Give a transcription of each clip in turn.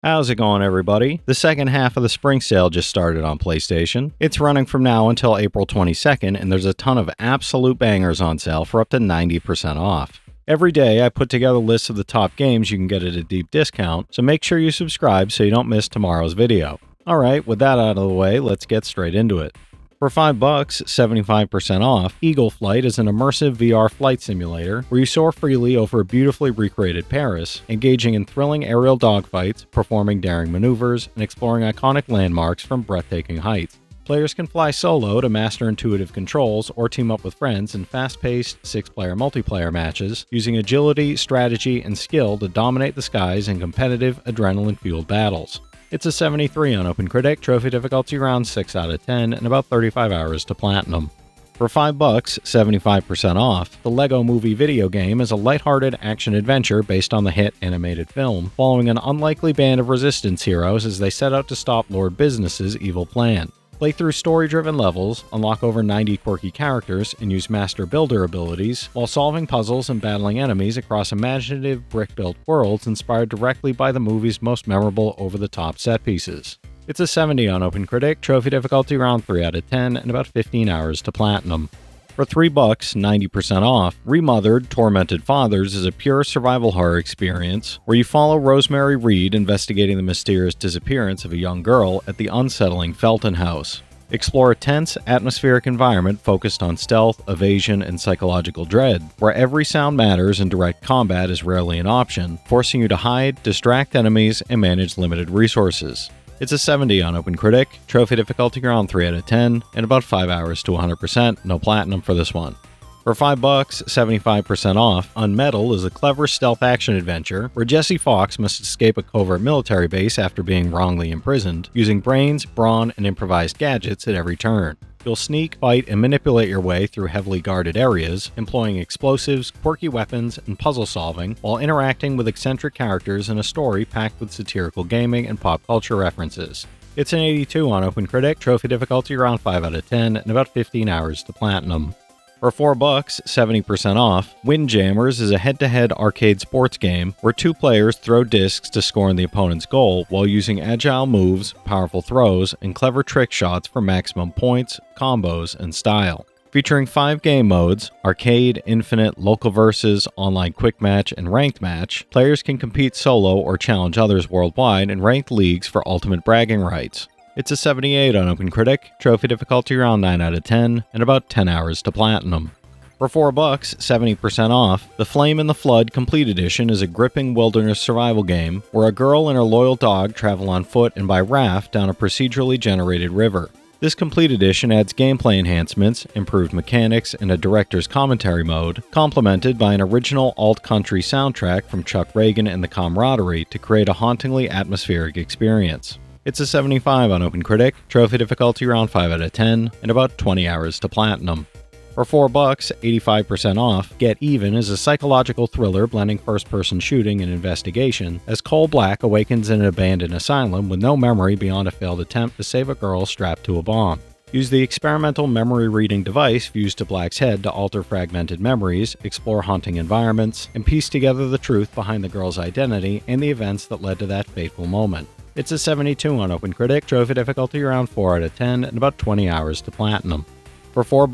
How's it going, everybody? The second half of the spring sale just started on PlayStation. It's running from now until April 22nd, and there's a ton of absolute bangers on sale for up to 90% off. Every day, I put together lists of the top games you can get at a deep discount, so make sure you subscribe so you don't miss tomorrow's video. Alright, with that out of the way, let's get straight into it. For $5, 75% off, Eagle Flight is an immersive VR flight simulator where you soar freely over a beautifully recreated Paris, engaging in thrilling aerial dogfights, performing daring maneuvers, and exploring iconic landmarks from breathtaking heights. Players can fly solo to master intuitive controls or team up with friends in fast-paced, 6-player multiplayer matches, using agility, strategy, and skill to dominate the skies in competitive, adrenaline-fueled battles. It's a 73 on OpenCritic, trophy difficulty around 6 out of 10, and about 35 hours to platinum. For $5, 75% off, the LEGO Movie video game is a lighthearted action-adventure based on the hit animated film, following an unlikely band of resistance heroes as they set out to stop Lord Business's evil plan. Play through story-driven levels, unlock over 90 quirky characters, and use Master Builder abilities, while solving puzzles and battling enemies across imaginative brick-built worlds inspired directly by the movie's most memorable over-the-top set pieces. It's a 70 on OpenCritic, trophy difficulty around 3 out of 10, and about 15 hours to platinum. For $3, 90% off, Remothered, Tormented Fathers is a pure survival horror experience where you follow Rosemary Reed investigating the mysterious disappearance of a young girl at the unsettling Felton house. Explore a tense, atmospheric environment focused on stealth, evasion, and psychological dread, where every sound matters and direct combat is rarely an option, forcing you to hide, distract enemies, and manage limited resources. It's a 70 on OpenCritic, trophy difficulty around 3 out of 10, and about 5 hours to 100%, no platinum for this one. For $5, 75% off, UnMetal is a clever stealth action adventure where Jesse Fox must escape a covert military base after being wrongly imprisoned, using brains, brawn, and improvised gadgets at every turn. You'll sneak, fight, and manipulate your way through heavily guarded areas, employing explosives, quirky weapons, and puzzle solving, while interacting with eccentric characters in a story packed with satirical gaming and pop culture references. It's an 82 on OpenCritic, trophy difficulty around 5 out of 10, and about 15 hours to platinum. For $4, 70% off, WindJammers is a head-to-head arcade sports game where two players throw discs to score in the opponent's goal while using agile moves, powerful throws, and clever trick shots for maximum points, combos, and style. Featuring 5 game modes, Arcade, Infinite, Local Versus, Online Quick Match, and Ranked Match, players can compete solo or challenge others worldwide in ranked leagues for ultimate bragging rights. It's a 78 on OpenCritic, trophy difficulty around 9 out of 10, and about 10 hours to platinum. For $4, 70% off, The Flame in the Flood Complete Edition is a gripping wilderness survival game where a girl and her loyal dog travel on foot and by raft down a procedurally generated river. This complete edition adds gameplay enhancements, improved mechanics, and a director's commentary mode, complemented by an original alt-country soundtrack from Chuck Reagan and the Camaraderie to create a hauntingly atmospheric experience. It's a 75 on OpenCritic, trophy difficulty around 5 out of 10, and about 20 hours to platinum. For $4, 85% off, Get Even is a psychological thriller blending first-person shooting and investigation as Cole Black awakens in an abandoned asylum with no memory beyond a failed attempt to save a girl strapped to a bomb. Use the experimental memory-reading device fused to Black's head to alter fragmented memories, explore haunting environments, and piece together the truth behind the girl's identity and the events that led to that fateful moment. It's a 72 on OpenCritic, trophy difficulty around 4 out of 10, and about 20 hours to platinum. For $4,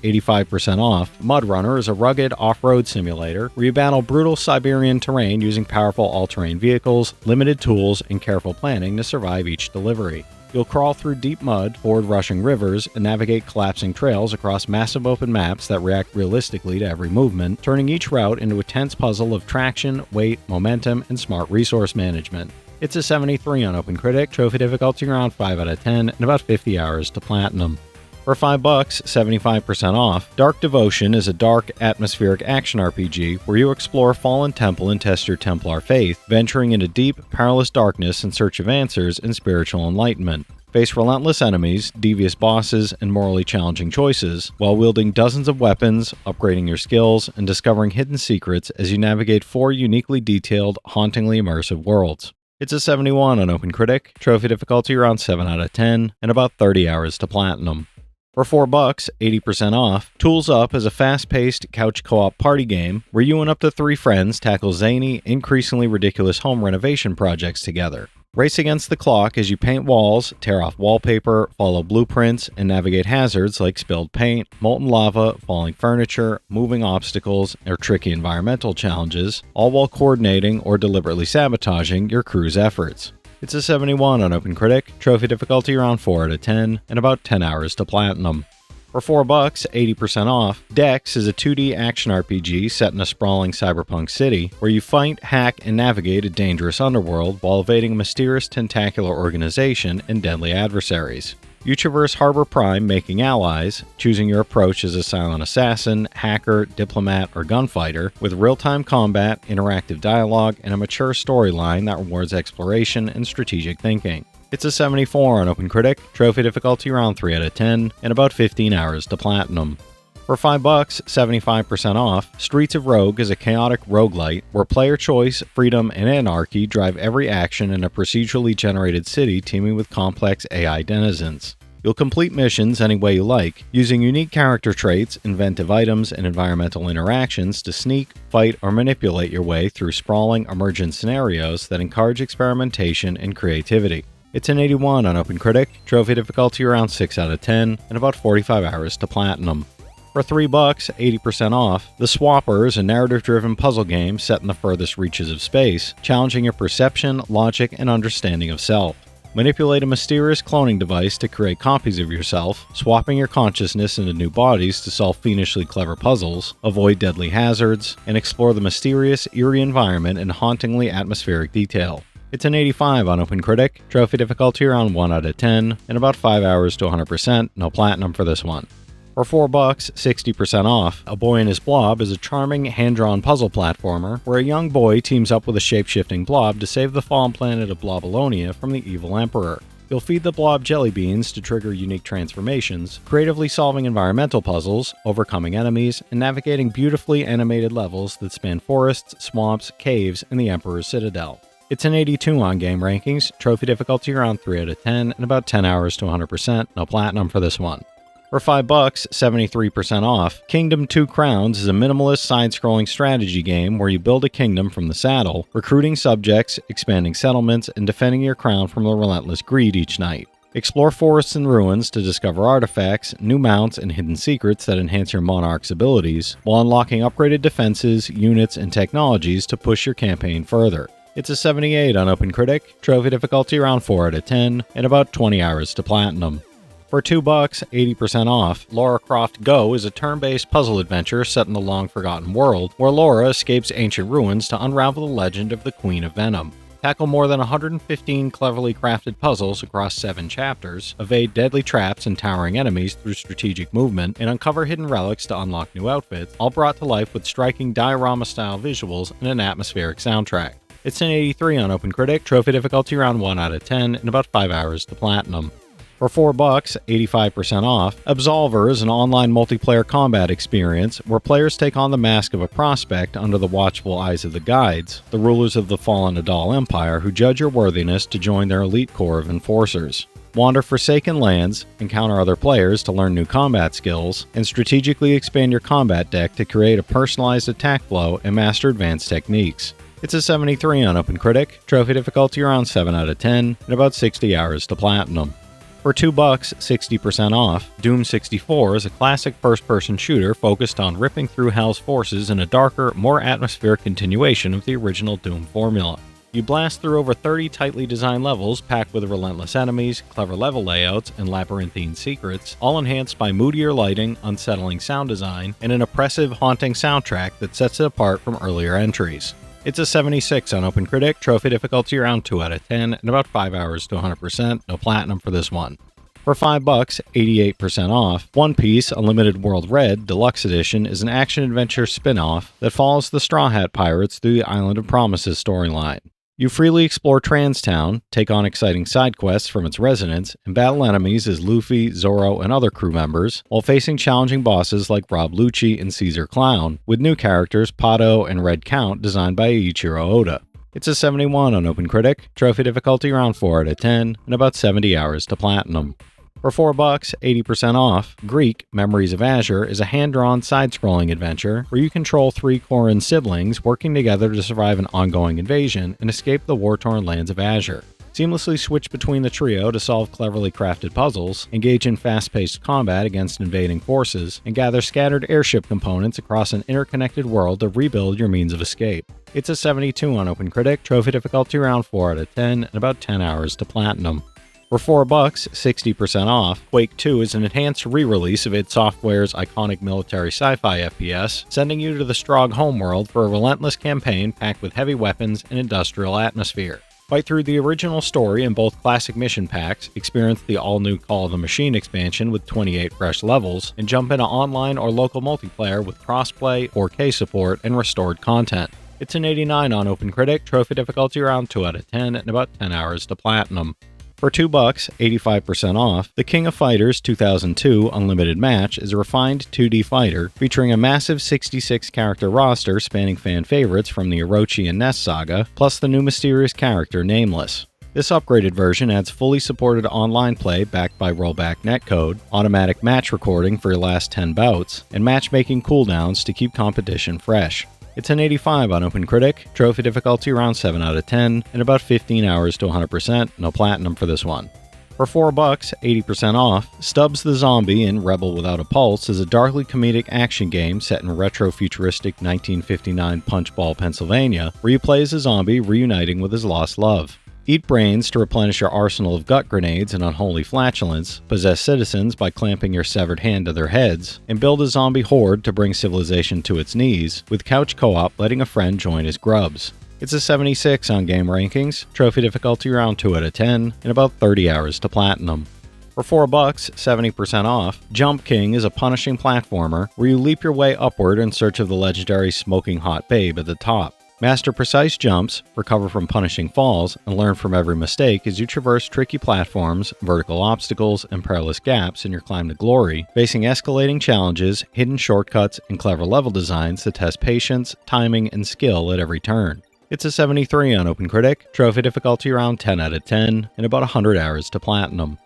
85% off, MudRunner is a rugged off-road simulator where you battle brutal Siberian terrain using powerful all-terrain vehicles, limited tools, and careful planning to survive each delivery. You'll crawl through deep mud, ford rushing rivers, and navigate collapsing trails across massive open maps that react realistically to every movement, turning each route into a tense puzzle of traction, weight, momentum, and smart resource management. It's a 73 on OpenCritic, trophy difficulty around 5 out of 10, and about 50 hours to platinum. For $5, 75% off, Dark Devotion is a dark, atmospheric action RPG where you explore Fallen Temple and test your Templar faith, venturing into deep, perilous darkness in search of answers and spiritual enlightenment. Face relentless enemies, devious bosses, and morally challenging choices, while wielding dozens of weapons, upgrading your skills, and discovering hidden secrets as you navigate 4 uniquely detailed, hauntingly immersive worlds. It's a 71 on OpenCritic, trophy difficulty around 7 out of 10, and about 30 hours to platinum. For $4, 80% off, Tools Up is a fast-paced couch co-op party game where you and up to 3 friends tackle zany, increasingly ridiculous home renovation projects together. Race against the clock as you paint walls, tear off wallpaper, follow blueprints, and navigate hazards like spilled paint, molten lava, falling furniture, moving obstacles, or tricky environmental challenges, all while coordinating or deliberately sabotaging your crew's efforts. It's a 71 on OpenCritic, trophy difficulty around 4 out of 10, and about 10 hours to platinum. For $4, 80% off, Dex is a 2D action RPG set in a sprawling cyberpunk city where you fight, hack, and navigate a dangerous underworld while evading a mysterious tentacular organization and deadly adversaries. You traverse Harbor Prime making allies, choosing your approach as a silent assassin, hacker, diplomat, or gunfighter, with real-time combat, interactive dialogue, and a mature storyline that rewards exploration and strategic thinking. It's a 74 on OpenCritic, trophy difficulty around 3 out of 10, and about 15 hours to platinum. For $5, 75% off, Streets of Rogue is a chaotic roguelite where player choice, freedom, and anarchy drive every action in a procedurally generated city teeming with complex AI denizens. You'll complete missions any way you like, using unique character traits, inventive items, and environmental interactions to sneak, fight, or manipulate your way through sprawling, emergent scenarios that encourage experimentation and creativity. It's an 81 on OpenCritic, trophy difficulty around 6 out of 10, and about 45 hours to platinum. For $3, 80% off, The Swapper is a narrative-driven puzzle game set in the furthest reaches of space, challenging your perception, logic, and understanding of self. Manipulate a mysterious cloning device to create copies of yourself, swapping your consciousness into new bodies to solve fiendishly clever puzzles, avoid deadly hazards, and explore the mysterious, eerie environment in hauntingly atmospheric detail. It's an 85 on OpenCritic, trophy difficulty around 1 out of 10, and about 5 hours to 100%, no platinum for this one. For $4, 60% off, A Boy and His Blob is a charming, hand-drawn puzzle platformer where a young boy teams up with a shape-shifting blob to save the fallen planet of Blobolonia from the evil emperor. You'll feed the blob jelly beans to trigger unique transformations, creatively solving environmental puzzles, overcoming enemies, and navigating beautifully animated levels that span forests, swamps, caves, and the Emperor's Citadel. It's an 82 on game rankings, trophy difficulty around 3 out of 10, and about 10 hours to 100%, no platinum for this one. For $5, 73% off, Kingdom 2 Crowns is a minimalist side-scrolling strategy game where you build a kingdom from the saddle, recruiting subjects, expanding settlements, and defending your crown from the relentless greed each night. Explore forests and ruins to discover artifacts, new mounts, and hidden secrets that enhance your monarch's abilities, while unlocking upgraded defenses, units, and technologies to push your campaign further. It's a 78 on OpenCritic, trophy difficulty around 4 out of 10, and about 20 hours to platinum. For $2, 80% off, Lara Croft Go is a turn-based puzzle adventure set in the long-forgotten world, where Lara escapes ancient ruins to unravel the legend of the Queen of Venom. Tackle more than 115 cleverly crafted puzzles across 7 chapters, evade deadly traps and towering enemies through strategic movement, and uncover hidden relics to unlock new outfits, all brought to life with striking diorama-style visuals and an atmospheric soundtrack. It's an 83 on OpenCritic, trophy difficulty around 1 out of 10, and about 5 hours to platinum. For $4, 85% off, Absolver is an online multiplayer combat experience where players take on the mask of a prospect under the watchful eyes of the guides, the rulers of the fallen Adal Empire who judge your worthiness to join their elite corps of enforcers. Wander forsaken lands, encounter other players to learn new combat skills, and strategically expand your combat deck to create a personalized attack flow and master advanced techniques. It's a 73 on OpenCritic, trophy difficulty around 7 out of 10, and about 60 hours to platinum. For $2, 60% off, Doom 64 is a classic first-person shooter focused on ripping through Hell's forces in a darker, more atmospheric continuation of the original Doom formula. You blast through over 30 tightly designed levels packed with relentless enemies, clever level layouts, and labyrinthine secrets, all enhanced by moodier lighting, unsettling sound design, and an oppressive, haunting soundtrack that sets it apart from earlier entries. It's a 76 on OpenCritic, trophy difficulty around 2 out of 10, and about 5 hours to 100%, no platinum for this one. For $5, 88% off, One Piece Unlimited World Red Deluxe Edition is an action-adventure spin-off that follows the Straw Hat Pirates through the Island of Promises storyline. You freely explore Transtown, take on exciting side quests from its residents, and battle enemies as Luffy, Zoro, and other crew members, while facing challenging bosses like Rob Lucci and Caesar Clown, with new characters Pato and Red Count designed by Eiichiro Oda. It's a 71 on OpenCritic, trophy difficulty around 4 out of 10, and about 70 hours to platinum. For $4, 80% off, Greak, Memories of Azur is a hand-drawn side-scrolling adventure where you control 3 Korin siblings working together to survive an ongoing invasion and escape the war-torn lands of Azur. Seamlessly switch between the trio to solve cleverly crafted puzzles, engage in fast-paced combat against invading forces, and gather scattered airship components across an interconnected world to rebuild your means of escape. It's a 72 on OpenCritic, trophy difficulty around 4 out of 10, and about 10 hours to platinum. For $4, 60% off, Quake 2 is an enhanced re-release of id Software's iconic military sci-fi FPS, sending you to the Strogg homeworld for a relentless campaign packed with heavy weapons and industrial atmosphere. Fight through the original story in both classic mission packs, experience the all-new Call of the Machine expansion with 28 fresh levels, and jump into online or local multiplayer with crossplay, 4K support, and restored content. It's an 89 on OpenCritic, trophy difficulty around 2 out of 10, and about 10 hours to platinum. For $2, 85% off, the King of Fighters 2002 Unlimited Match is a refined 2D fighter featuring a massive 66-character roster spanning fan favorites from the Orochi and Ness saga, plus the new mysterious character Nameless. This upgraded version adds fully supported online play backed by rollback netcode, automatic match recording for your last 10 bouts, and matchmaking cooldowns to keep competition fresh. It's an 85 on OpenCritic, trophy difficulty around 7 out of 10, and about 15 hours to 100%, no platinum for this one. For $4, 80% off, Stubbs the Zombie in Rebel Without a Pulse is a darkly comedic action game set in retro-futuristic 1959 Punchbowl, Pennsylvania, where you play as a zombie reuniting with his lost love. Eat brains to replenish your arsenal of gut grenades and unholy flatulence, possess citizens by clamping your severed hand to their heads, and build a zombie horde to bring civilization to its knees, with couch co-op letting a friend join his grubs. It's a 76 on game rankings, trophy difficulty around 2 out of 10, and about 30 hours to platinum. For $4, 70% off, Jump King is a punishing platformer where you leap your way upward in search of the legendary smoking hot babe at the top. Master precise jumps, recover from punishing falls, and learn from every mistake as you traverse tricky platforms, vertical obstacles, and perilous gaps in your climb to glory, facing escalating challenges, hidden shortcuts, and clever level designs that test patience, timing, and skill at every turn. It's a 73 on OpenCritic, trophy difficulty around 10 out of 10, and about 100 hours to platinum.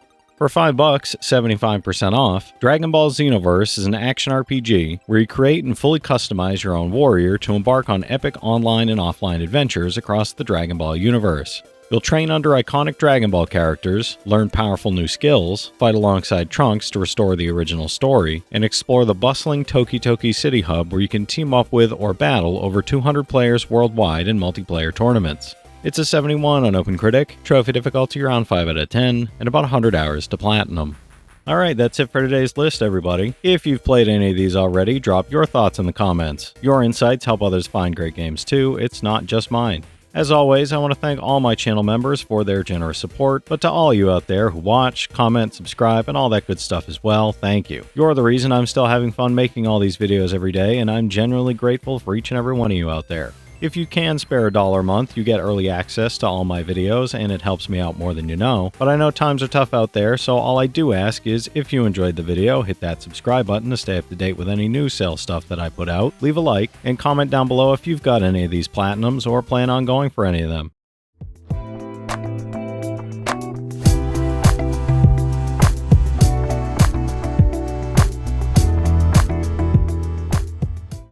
For $5, 75% off, Dragon Ball Xenoverse is an action RPG where you create and fully customize your own warrior to embark on epic online and offline adventures across the Dragon Ball universe. You'll train under iconic Dragon Ball characters, learn powerful new skills, fight alongside Trunks to restore the original story, and explore the bustling Toki Toki City Hub where you can team up with or battle over 200 players worldwide in multiplayer tournaments. It's a 71 on OpenCritic, trophy difficulty around 5 out of 10, and about 100 hours to platinum. Alright, that's it for today's list, everybody. If you've played any of these already, drop your thoughts in the comments. Your insights help others find great games too, it's not just mine. As always, I want to thank all my channel members for their generous support, but to all you out there who watch, comment, subscribe, and all that good stuff as well, thank you. You're the reason I'm still having fun making all these videos every day, and I'm genuinely grateful for each and every one of you out there. If you can spare $1 a month, you get early access to all my videos, and it helps me out more than you know. But I know times are tough out there, so all I do ask is, if you enjoyed the video, hit that subscribe button to stay up to date with any new sale stuff that I put out, leave a like, and comment down below if you've got any of these platinums or plan on going for any of them.